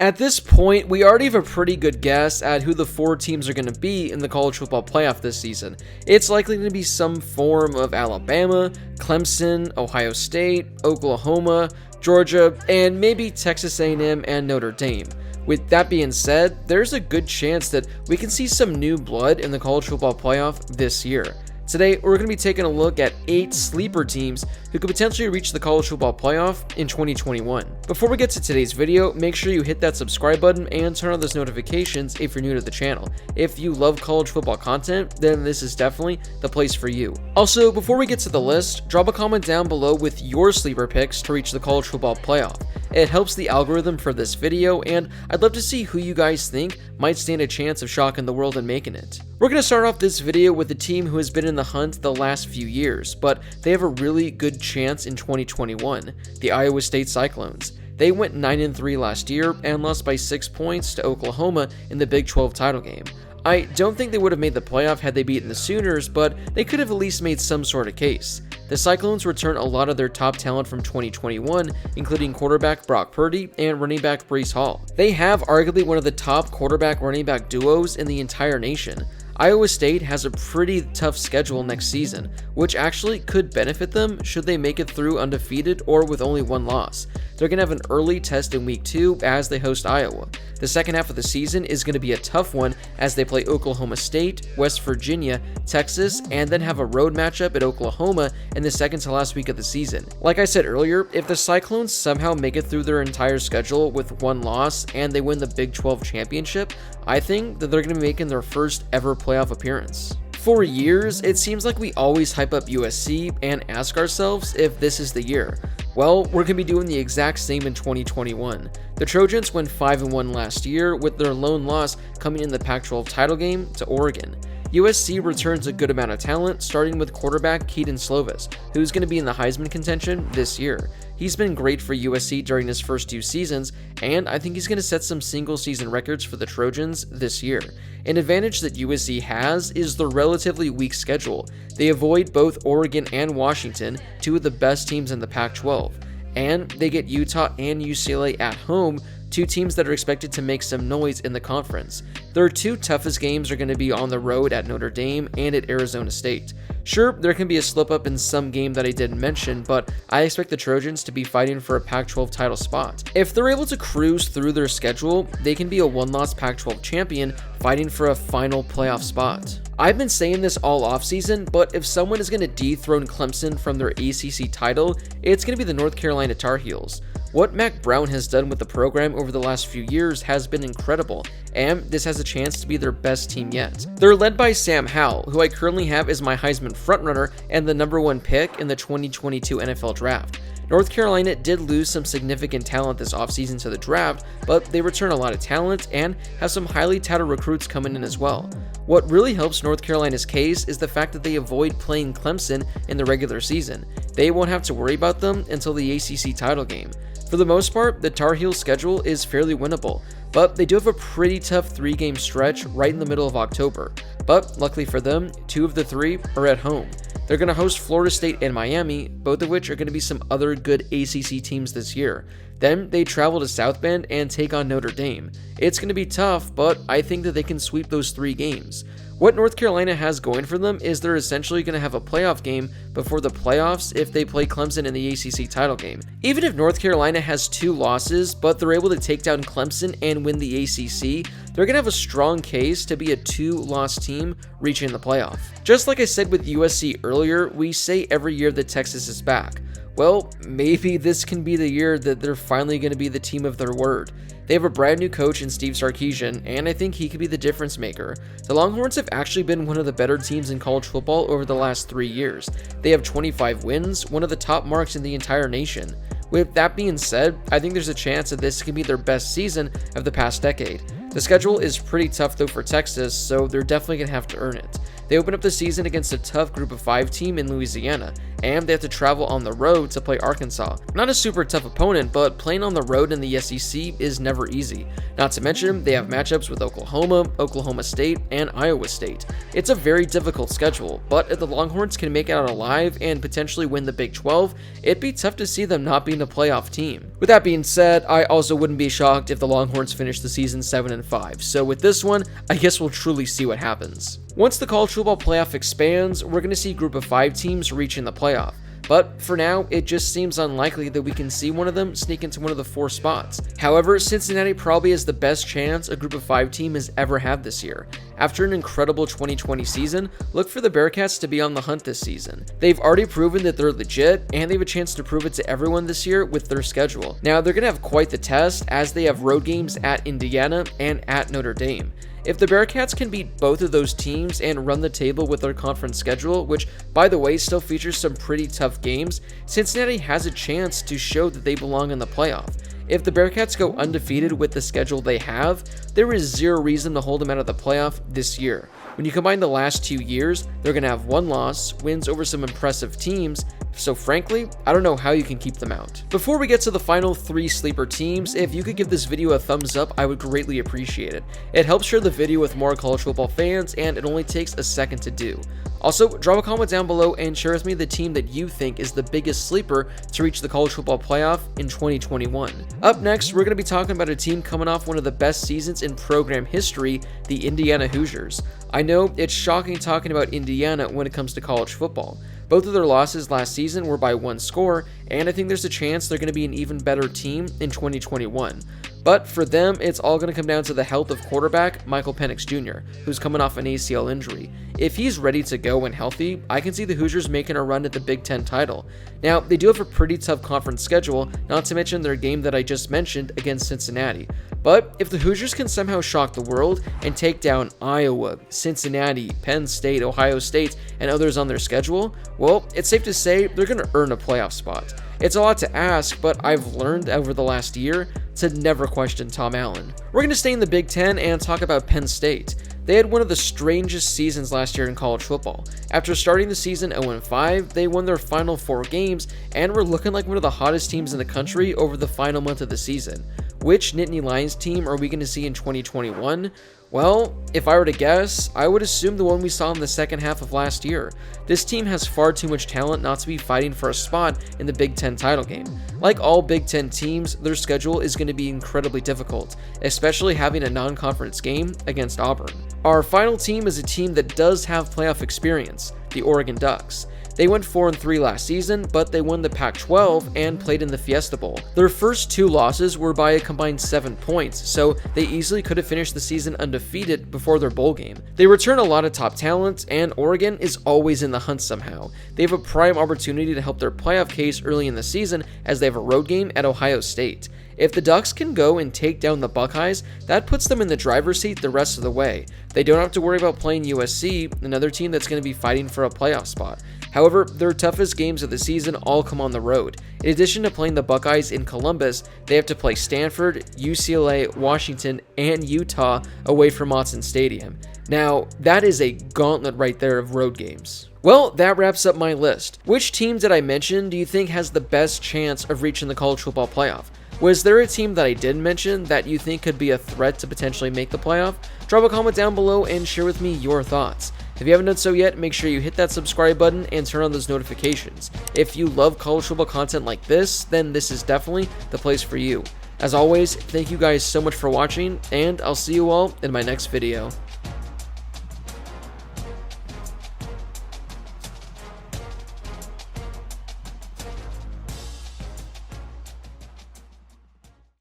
At this point, we already have a pretty good guess at who the 4 teams are going to be in the college football playoff this season. It's likely going to be some form of Alabama, Clemson, Ohio State, Oklahoma, Georgia, and maybe Texas A&M and Notre Dame. With that being said, there's a good chance that we can see some new blood in the college football playoff this year. Today, we're going to be taking a look at 8 sleeper teams who could potentially reach the college football playoff in 2021. Before we get to today's video, make sure you hit that subscribe button and turn on those notifications if you're new to the channel. If you love college football content, then this is definitely the place for you. Also, before we get to the list, drop a comment down below with your sleeper picks to reach the college football playoff. It helps the algorithm for this video, and I'd love to see who you guys think might stand a chance of shocking the world and making it. We're going to start off this video with a team who has been in the hunt the last few years, but they have a really good chance in 2021, the Iowa State Cyclones. They went 9-3 last year and lost by 6 points to Oklahoma in the Big 12 title game. I don't think they would have made the playoff had they beaten the Sooners, but they could have at least made some sort of case. The Cyclones return a lot of their top talent from 2021, including quarterback Brock Purdy and running back Breece Hall. They have arguably one of the top quarterback-running back duos in the entire nation. Iowa State has a pretty tough schedule next season, which actually could benefit them should they make it through undefeated or with only 1 loss. They're going to have an early test in week 2 as they host Iowa. The second half of the season is going to be a tough one as they play Oklahoma State, West Virginia, Texas, and then have a road matchup at Oklahoma in the second to last week of the season. Like I said earlier, if the Cyclones somehow make it through their entire schedule with 1 loss and they win the Big 12 championship, I think that they're going to be making their first ever playoff appearance. For years, it seems like we always hype up USC and ask ourselves if this is the year. Well, we're going to be doing the exact same in 2021. The Trojans went 5-1 last year, with their lone loss coming in the Pac-12 title game to Oregon. USC returns a good amount of talent, starting with quarterback Kedon Slovis, who's going to be in the Heisman contention this year. He's been great for USC during his first 2 seasons, and I think he's going to set some single-season records for the Trojans this year. An advantage that USC has is the relatively weak schedule. They avoid both Oregon and Washington, 2 of the best teams in the Pac-12, and they get Utah and UCLA at home, 2 teams that are expected to make some noise in the conference. Their 2 toughest games are going to be on the road at Notre Dame and at Arizona State. Sure, there can be a slip-up in some game that I didn't mention, but I expect the Trojans to be fighting for a Pac-12 title spot. If they're able to cruise through their schedule, they can be a 1-loss Pac-12 champion fighting for a final playoff spot. I've been saying this all offseason, but if someone is going to dethrone Clemson from their ACC title, it's going to be the North Carolina Tar Heels. What Mac Brown has done with the program over the last few years has been incredible, and this has a chance to be their best team yet. They're led by Sam Howell, who I currently have as my Heisman frontrunner and the #1 pick in the 2022 NFL Draft. North Carolina did lose some significant talent this offseason to the draft, but they return a lot of talent and have some highly touted recruits coming in as well. What really helps North Carolina's case is the fact that they avoid playing Clemson in the regular season. They won't have to worry about them until the ACC title game. For the most part, the Tar Heels' schedule is fairly winnable, but they do have a pretty tough 3-game stretch right in the middle of October. But luckily for them, 2 of the 3 are at home. They're going to host Florida State and Miami, both of which are going to be some other good ACC teams this year. Then they travel to South Bend and take on Notre Dame. It's going to be tough, but I think that they can sweep those 3 games. What North Carolina has going for them is they're essentially going to have a playoff game before the playoffs if they play Clemson in the ACC title game. Even if North Carolina has 2 losses, but they're able to take down Clemson and win the ACC, they're going to have a strong case to be a 2-loss team reaching the playoff. Just like I said with USC earlier, we say every year that Texas is back. Well, maybe this can be the year that they're finally going to be the team of their word. They have a brand new coach in Steve Sarkisian, and I think he could be the difference maker. The Longhorns have actually been one of the better teams in college football over the last 3 years. They have 25 wins, one of the top marks in the entire nation. With that being said, I think there's a chance that this can be their best season of the past decade. The schedule is pretty tough though for Texas, so they're definitely going to have to earn it. They open up the season against a tough Group of 5 team in Louisiana, and they have to travel on the road to play Arkansas. Not a super tough opponent, but playing on the road in the SEC is never easy. Not to mention, they have matchups with Oklahoma, Oklahoma State, and Iowa State. It's a very difficult schedule, but if the Longhorns can make it out alive and potentially win the Big 12, it'd be tough to see them not being a playoff team. With that being said, I also wouldn't be shocked if the Longhorns finish the season 7-5, so with this one, I guess we'll truly see what happens. Once the college football playoff expands, we're going to see a group of 5 teams reaching the playoff. But for now, it just seems unlikely that we can see one of them sneak into one of the 4 spots. However, Cincinnati probably has the best chance a group of 5 team has ever had this year. After an incredible 2020 season, look for the Bearcats to be on the hunt this season. They've already proven that they're legit, and they have a chance to prove it to everyone this year with their schedule. Now, they're going to have quite the test, as they have road games at Indiana and at Notre Dame. If the Bearcats can beat both of those teams and run the table with their conference schedule, which, by the way, still features some pretty tough games, Cincinnati has a chance to show that they belong in the playoff. If the Bearcats go undefeated with the schedule they have, there is zero reason to hold them out of the playoff this year. When you combine the last 2 years, they're going to have 1 loss, wins over some impressive teams, so frankly, I don't know how you can keep them out. Before we get to the final 3 sleeper teams, if you could give this video a thumbs up, I would greatly appreciate it. It helps share the video with more college football fans, and it only takes a second to do. Also, drop a comment down below and share with me the team that you think is the biggest sleeper to reach the college football playoff in 2021. Up next, we're going to be talking about a team coming off one of the best seasons in program history, the Indiana Hoosiers. I know it's shocking talking about Indiana when it comes to college football. Both of their losses last season were by 1 score, and I think there's a chance they're going to be an even better team in 2021. But for them, it's all going to come down to the health of quarterback Michael Penix Jr., who's coming off an ACL injury. If he's ready to go and healthy, I can see the Hoosiers making a run at the Big Ten title. Now, they do have a pretty tough conference schedule, not to mention their game that I just mentioned against Cincinnati. But if the Hoosiers can somehow shock the world and take down Iowa, Cincinnati, Penn State, Ohio State, and others on their schedule, well, it's safe to say they're going to earn a playoff spot. It's a lot to ask, but I've learned over the last year to never question Tom Allen. We're going to stay in the Big Ten and talk about Penn State. They had one of the strangest seasons last year in college football. After starting the season 0-5, they won their final 4 games and were looking like one of the hottest teams in the country over the final month of the season. Which Nittany Lions team are we going to see in 2021? Well, if I were to guess, I would assume the one we saw in the second half of last year. This team has far too much talent not to be fighting for a spot in the Big Ten title game. Like all Big Ten teams, their schedule is going to be incredibly difficult, especially having a non-conference game against Auburn. Our final team is a team that does have playoff experience, the Oregon Ducks. They went 4-3 last season, but they won the Pac-12 and played in the Fiesta Bowl. Their first 2 losses were by a combined 7 points, so they easily could have finished the season undefeated before their bowl game. They return a lot of top talent, and Oregon is always in the hunt somehow. They have a prime opportunity to help their playoff case early in the season as they have a road game at Ohio State. If the Ducks can go and take down the Buckeyes, that puts them in the driver's seat the rest of the way. They don't have to worry about playing USC, another team that's going to be fighting for a playoff spot. However, their toughest games of the season all come on the road. In addition to playing the Buckeyes in Columbus, they have to play Stanford, UCLA, Washington, and Utah away from Autzen Stadium. Now, that is a gauntlet right there of road games. Well, that wraps up my list. Which team did I mention do you think has the best chance of reaching the college football playoff? Was there a team that I didn't mention that you think could be a threat to potentially make the playoff? Drop a comment down below and share with me your thoughts. If you haven't done so yet, make sure you hit that subscribe button and turn on those notifications. If you love college football content like this, then this is definitely the place for you. As always, thank you guys so much for watching, and I'll see you all in my next video.